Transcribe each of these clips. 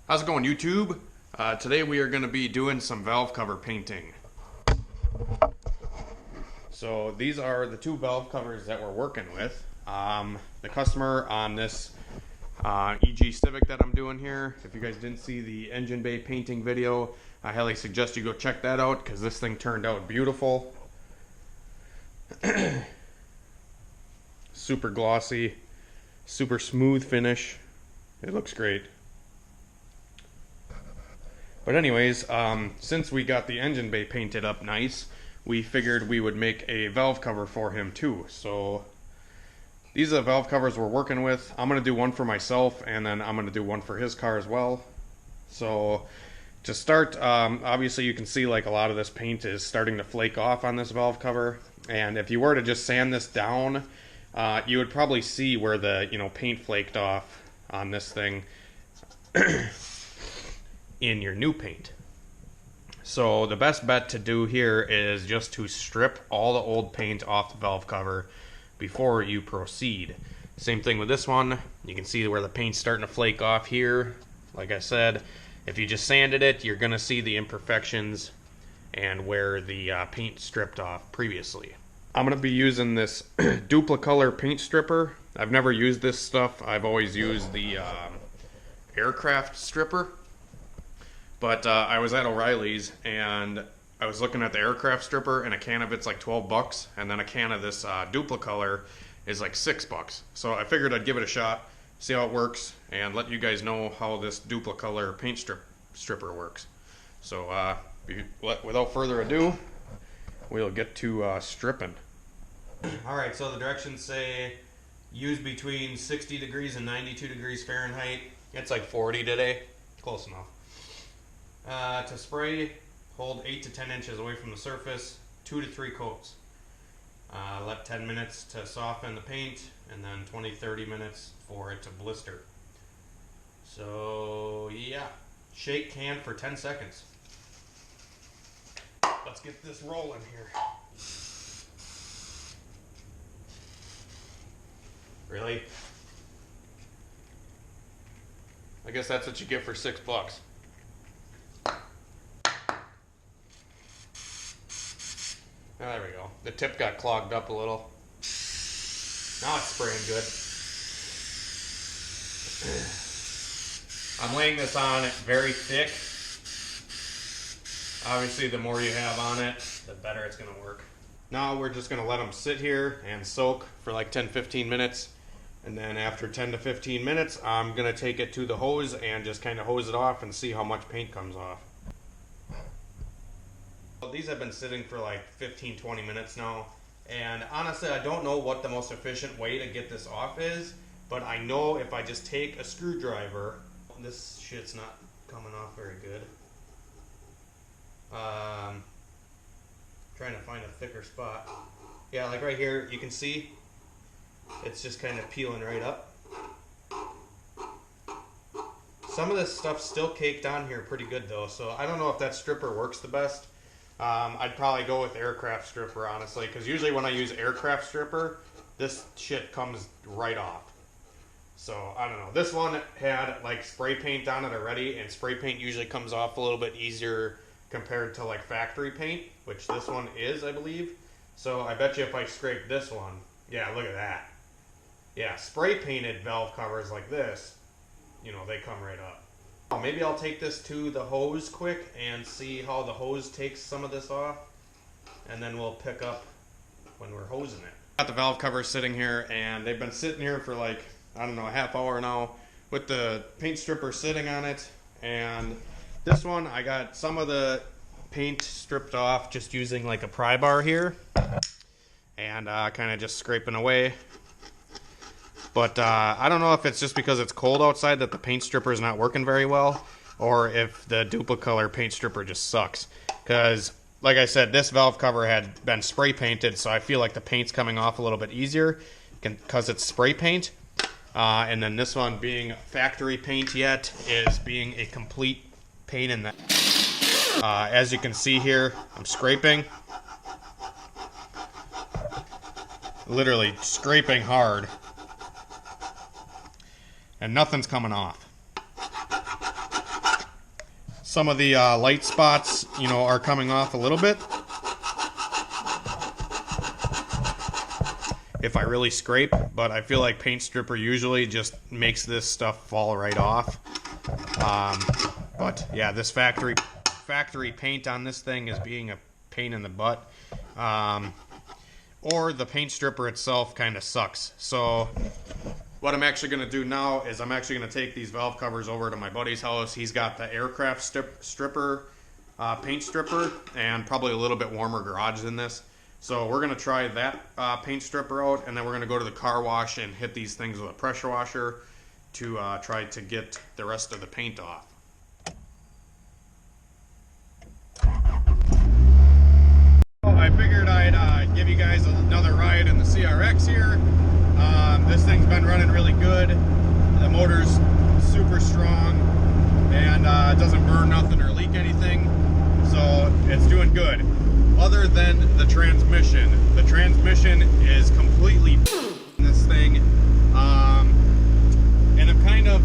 How's it going, YouTube? Today we are going to be doing some valve cover painting. So these are the two valve covers that we're working with. The customer on this EG Civic that I'm doing here, if you guys didn't see the engine bay painting video, I highly suggest you go check that out because this thing turned out beautiful. Super glossy, super smooth finish. It looks great. But anyways, since we got the engine bay painted up nice, we figured we would make a valve cover for him too. So these are the valve covers we're working with. I'm going to do one for myself, and then I'm going to do one for his car as well. So to start, obviously you can see like a lot of this paint is starting to flake off on this valve cover. And if you were to just sand this down, you would probably see where the paint flaked off on this thing in your new paint. So the best bet to do here is just to strip all the old paint off the valve cover before you proceed. Same thing with this one. You can see where the paint's starting to flake off here. Like I said, if you just sanded it, you're gonna see the imperfections and where the paint stripped off previously. I'm gonna be using this Duplicolor paint stripper. I've never used this stuff. I've always used the aircraft stripper. But I was at O'Reilly's and I was looking at the aircraft stripper, and a can of it's like 12 bucks, and then a can of this Duplicolor is like $6. So I figured I'd give it a shot, see how it works, and let you guys know how this Duplicolor paint stripper works. So without further ado, we'll get to stripping. Alright, so the directions say use between 60 degrees and 92 degrees Fahrenheit. It's like 40 today. Close enough. To spray, hold 8 to 10 inches away from the surface, 2 to 3 coats. Let 10 minutes to soften the paint, and then 20-30 minutes for it to blister. So yeah, shake can for 10 seconds. Let's get this rolling here. Really? I guess that's what you get for $6. Oh, there we go. The tip got clogged up a little. Now it's spraying good. I'm laying this on very thick. Obviously, the more you have on it, the better it's going to work. Now we're just going to let them sit here and soak for like 10-15 minutes. And then after 10 to 15 minutes, I'm going to take it to the hose and just kind of hose it off and see how much paint comes off. These have been sitting for like 15-20 minutes now, and honestly I don't know what the most efficient way to get this off is, but I know if I just take a screwdriver, this shit's not coming off very good. Trying to find a thicker spot. Yeah, like right here you can see it's just kind of peeling right up. Some of this stuff's still caked on here pretty good though, so I don't know if that stripper works the best. I'd probably go with aircraft stripper, honestly, because usually when I use aircraft stripper, this shit comes right off. So, I don't know. This one had, like, spray paint on it already, and spray paint usually comes off a little bit easier compared to, like, factory paint, which this one is, I believe. So, I bet you if I scrape this one, yeah, look at that. Yeah, spray painted valve covers like this, they come right up. Maybe I'll take this to the hose quick and see how the hose takes some of this off, and then we'll pick up when we're hosing it. Got the valve covers sitting here, and they've been sitting here for like, I don't know, a half hour now with the paint stripper sitting on it. And this one, I got some of the paint stripped off just using like a pry bar here and kind of just scraping away. But I don't know if it's just because it's cold outside that the paint stripper is not working very well, or if the Duplicolor paint stripper just sucks. Because, like I said, this valve cover had been spray painted, so I feel like the paint's coming off a little bit easier because it's spray paint. And then this one, being factory paint yet, is being a complete pain in the... as you can see here, I'm scraping. Literally scraping hard. And nothing's coming off. some of the light spots, you know, are coming off a little bit. If I really scrape, but I feel like paint stripper usually just makes this stuff fall right off. But yeah, this factory paint on this thing is being a pain in the butt. Or the paint stripper itself kind of sucks. So what I'm actually going to do now is I'm actually going to take these valve covers over to my buddy's house. He's got the aircraft stripper, paint stripper, and probably a little bit warmer garage than this. So we're going to try that paint stripper out, and then we're going to go to the car wash and hit these things with a pressure washer to try to get the rest of the paint off. I figured I'd give you guys another ride in the CRX here. This thing's been running really good. The motor's super strong, and it doesn't burn nothing or leak anything, so it's doing good. Other than the transmission. The transmission is completely in this thing, and I'm kind of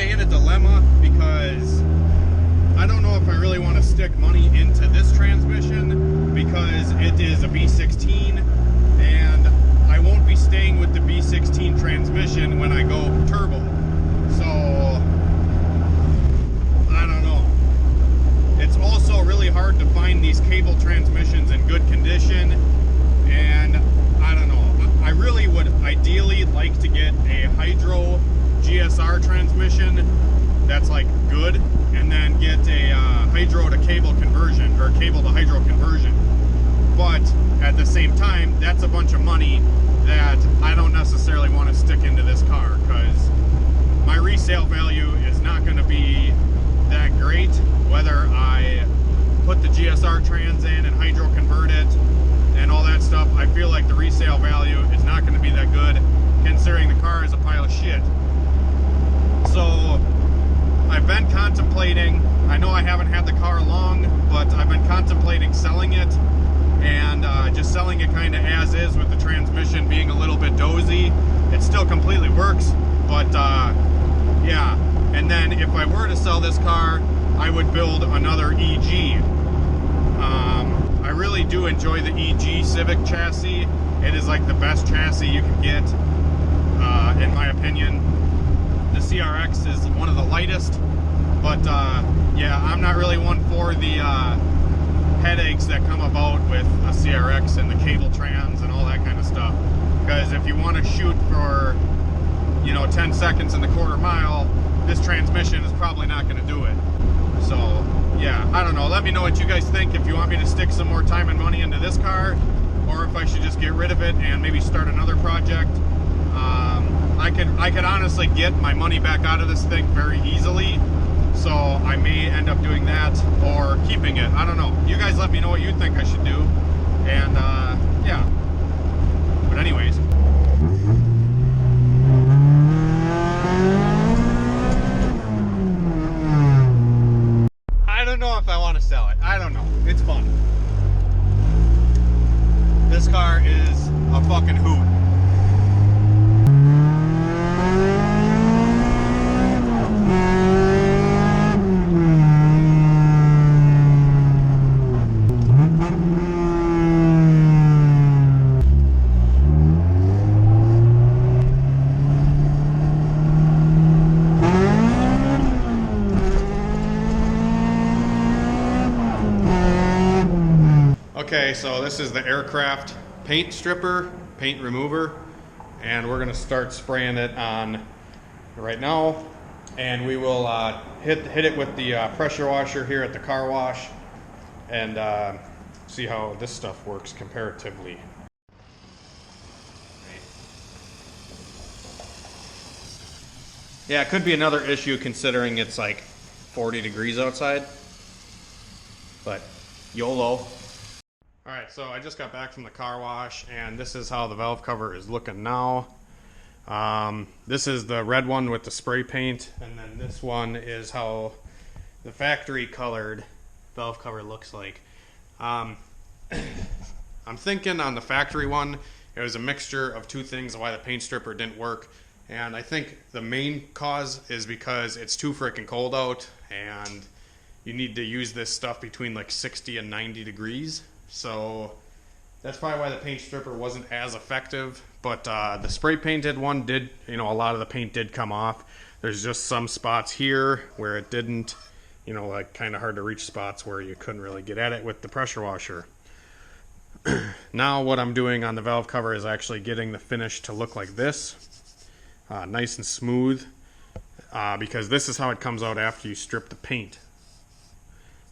in a dilemma because I don't know if I really want to stick money into this transmission because it is a V16, and I won't be staying with the V16 transmission when I go turbo. So I don't know. It's also really hard to find these cable transmissions in good condition, and I don't know. I really would ideally like to get a hydro GSR transmission that's like good, and then get a hydro to cable conversion, or cable to hydro conversion. But at the same time, that's a bunch of money that I don't necessarily want to stick into this car, because my resale value is not going to be that great whether I put the GSR trans in and hydro convert it and all that stuff. I feel like the resale value is not going to be that good, considering the car is a pile of shit. So I've been contemplating, I know I haven't had the car long, but I've been contemplating selling it, and just selling it kind of as is, with the transmission being a little bit dozy. It still completely works, but yeah. And then if I were to sell this car, I would build another EG. I really do enjoy the EG Civic chassis. It is like the best chassis you can get, in my opinion. The CRX is one of the lightest, but yeah, I'm not really one for the headaches that come about with a CRX and the cable trans and all that kind of stuff. Because if you want to shoot for, you know, 10 seconds in the quarter mile, this transmission is probably not going to do it. So yeah, I don't know. Let me know what you guys think, if you want me to stick some more time and money into this car, or if I should just get rid of it and maybe start another project. I could honestly get my money back out of this thing very easily, so I may end up doing that or keeping it. I don't know. You guys let me know what you think I should do, and yeah. But anyways. I don't know if I want to sell it. I don't know. It's fun. This car is a fucking hoot. Okay, so this is the aircraft paint stripper, paint remover, and we're going to start spraying it on right now, and we will hit it with the pressure washer here at the car wash, and see how this stuff works comparatively. Yeah, it could be another issue considering it's like 40 degrees outside, but YOLO. Alright, so I just got back from the car wash, and this is how the valve cover is looking now. This is the red one with the spray paint, and then this one is how the factory colored valve cover looks like. I'm thinking on the factory one, it was a mixture of two things why the paint stripper didn't work. And I think the main cause is because it's too freaking cold out and you need to use this stuff between like 60 and 90 degrees. So that's probably why the paint stripper wasn't as effective. But the spray painted one did, a lot of the paint did come off. There's just some spots here where it didn't, like kind of hard to reach spots where you couldn't really get at it with the pressure washer. Now what I'm doing on the valve cover is actually getting the finish to look like this. Nice and smooth, because this is how it comes out after you strip the paint.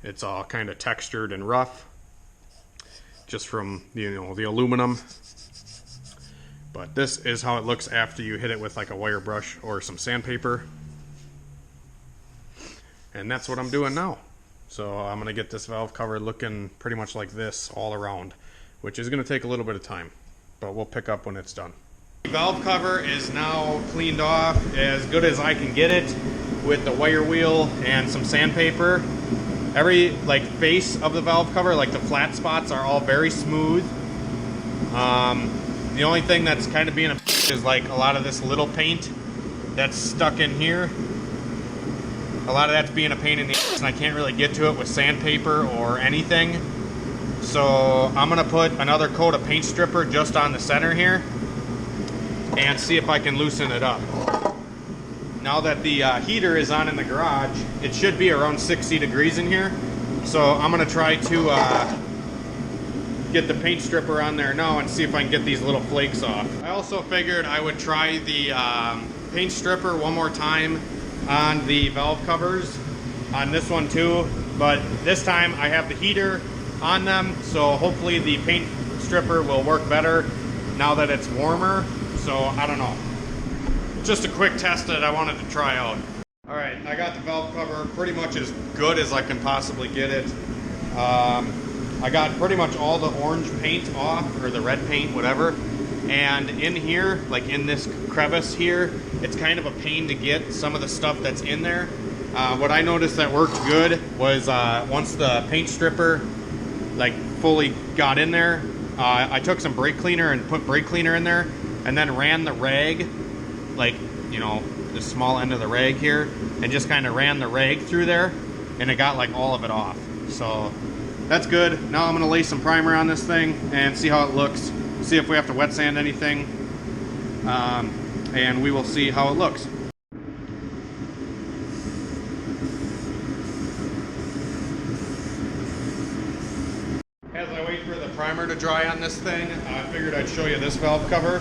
It's all kind of textured and rough, just from the aluminum. But this is how it looks after you hit it with like a wire brush or some sandpaper. And that's what I'm doing now. So I'm going to get this valve cover looking pretty much like this all around, which is going to take a little bit of time, but we'll pick up when it's done. The valve cover is now cleaned off as good as I can get it with the wire wheel and some sandpaper. Every face of the valve cover, like the flat spots, are all very smooth. The only thing that's kind of being a is like a lot of this little paint that's stuck in here. A lot of that's being a pain in the ass, and I can't really get to it with sandpaper or anything. So I'm gonna put another coat of paint stripper just on the center here and see if I can loosen it up. Now that the heater is on in the garage, it should be around 60 degrees in here. So I'm gonna try to get the paint stripper on there now and see if I can get these little flakes off. I also figured I would try the paint stripper one more time on the valve covers on this one too, but this time I have the heater on them, so hopefully the paint stripper will work better now that it's warmer. So I don't know, just a quick test that I wanted to try out. All right, I got the valve cover pretty much as good as I can possibly get it. I got pretty much all the orange paint off, or the red paint, whatever. And in here, like in this crevice here, it's kind of a pain to get some of the stuff that's in there. What I noticed that worked good was once the paint stripper fully got in there, I took some brake cleaner and put brake cleaner in there, and then ran the rag, the small end of the rag here, and just kind of ran the rag through there, and it got all of it off. So that's good. Now I'm gonna lay some primer on this thing and see how it looks, see if we have to wet sand anything, and we will see how it looks. As I wait for the primer to dry on this thing, I figured I'd show you this valve cover.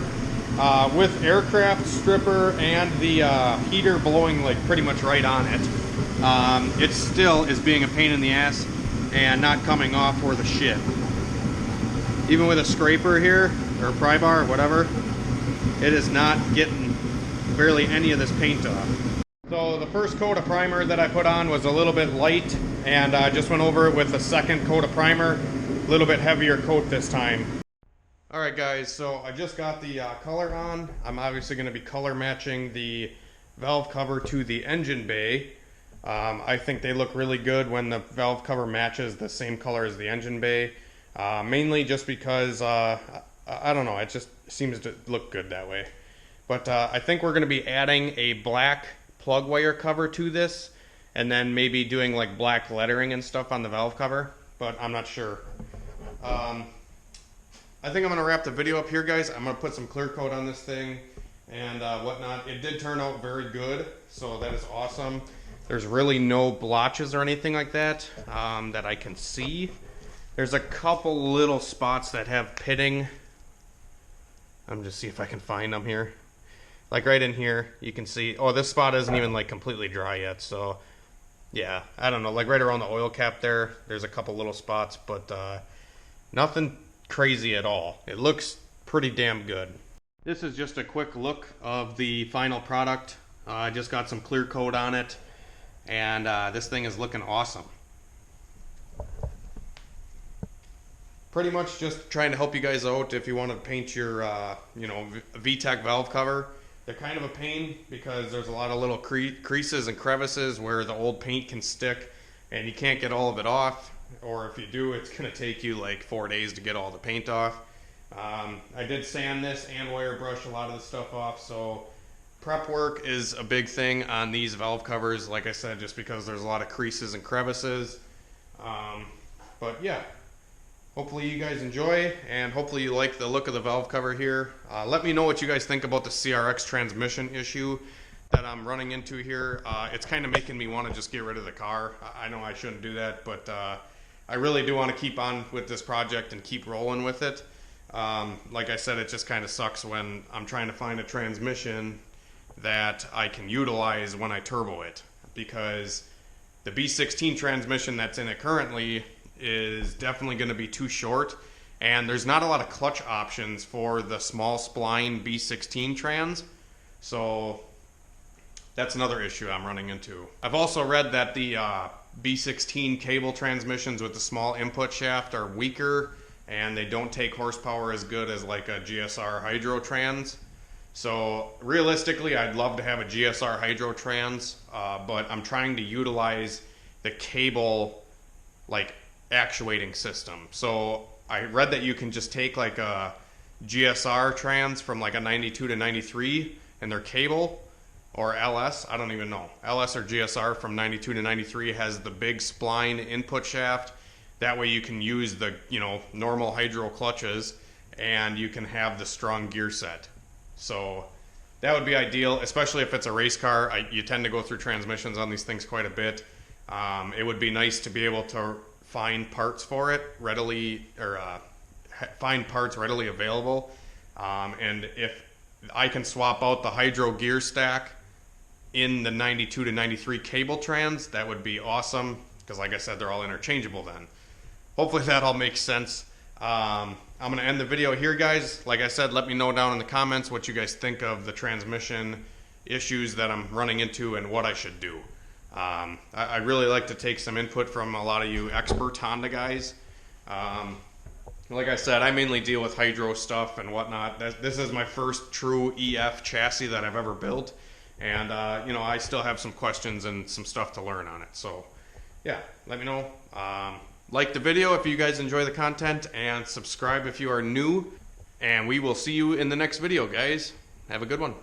With aircraft stripper and the heater blowing pretty much right on it, it still is being a pain in the ass and not coming off worth a shit. Even with a scraper here, or pry bar, or whatever, it is not getting barely any of this paint off. So the first coat of primer that I put on was a little bit light, and I just went over it with the second coat of primer, a little bit heavier coat this time. Alright guys, so I just got the color on. I'm obviously going to be color matching the valve cover to the engine bay. I think they look really good when the valve cover matches the same color as the engine bay. Mainly just because, I don't know, it just seems to look good that way. But I think we're going to be adding a black plug wire cover to this, and then maybe doing black lettering and stuff on the valve cover, but I'm not sure. I think I'm going to wrap the video up here, guys. I'm going to put some clear coat on this thing and whatnot. It did turn out very good, so that is awesome. There's really no blotches or anything like that that I can see. There's a couple little spots that have pitting. I'm just see if I can find them here. Right in here, you can see. Oh, this spot isn't even completely dry yet, so yeah, I don't know. Right around the oil cap there, there's a couple little spots, but nothing crazy at all. It looks pretty damn good. This is just a quick look of the final product. I just got some clear coat on it, and this thing is looking awesome. Pretty much just trying to help you guys out if you want to paint your Vtec valve cover. They're kind of a pain because there's a lot of little creases and crevices where the old paint can stick and you can't get all of it off. Or if you do, it's going to take you 4 days to get all the paint off. I did sand this and wire brush a lot of the stuff off, so Prep work is a big thing on these valve covers, like I said, just because there's a lot of creases and crevices. But yeah, hopefully you guys enjoy, and hopefully you like the look of the valve cover here. Let me know what you guys think about the CRX transmission issue that I'm running into here. It's kind of making me want to just get rid of the car. I know I shouldn't do that, but I really do want to keep on with this project and keep rolling with it. Like I said, it just kind of sucks when I'm trying to find a transmission that I can utilize when I turbo it, because the B16 transmission that's in it currently is definitely going to be too short, and there's not a lot of clutch options for the small spline B16 trans, so that's another issue I'm running into. I've also read that the B16 cable transmissions with the small input shaft are weaker, and they don't take horsepower as good as like a GSR hydro trans. So realistically, I'd love to have a GSR hydro trans, but I'm trying to utilize the cable like actuating system. So I read that you can just take like a GSR trans from like a 92 to 93 and their cable, or LS, I don't even know. LS or GSR from 92 to 93 has the big spline input shaft. That way you can use the, normal hydro clutches, and you can have the strong gear set. So that would be ideal, especially if it's a race car. You tend to go through transmissions on these things quite a bit. It would be nice to be able to find parts for it readily, or find parts readily available. And if I can swap out the hydro gear stack in the 92 to 93 cable trans, that would be awesome, because like I said, they're all interchangeable then. Hopefully that all makes sense. I'm going to end the video here, guys. Like I said, let me know down in the comments what you guys think of the transmission issues that I'm running into and what I should do. I'd really like to take some input from a lot of you expert Honda guys. Like I said, I mainly deal with hydro stuff and whatnot. This is my first true EF chassis that I've ever built. And, I still have some questions and some stuff to learn on it. So, yeah, let me know. Like the video if you guys enjoy the content, and subscribe if you are new. And we will see you in the next video, guys. Have a good one.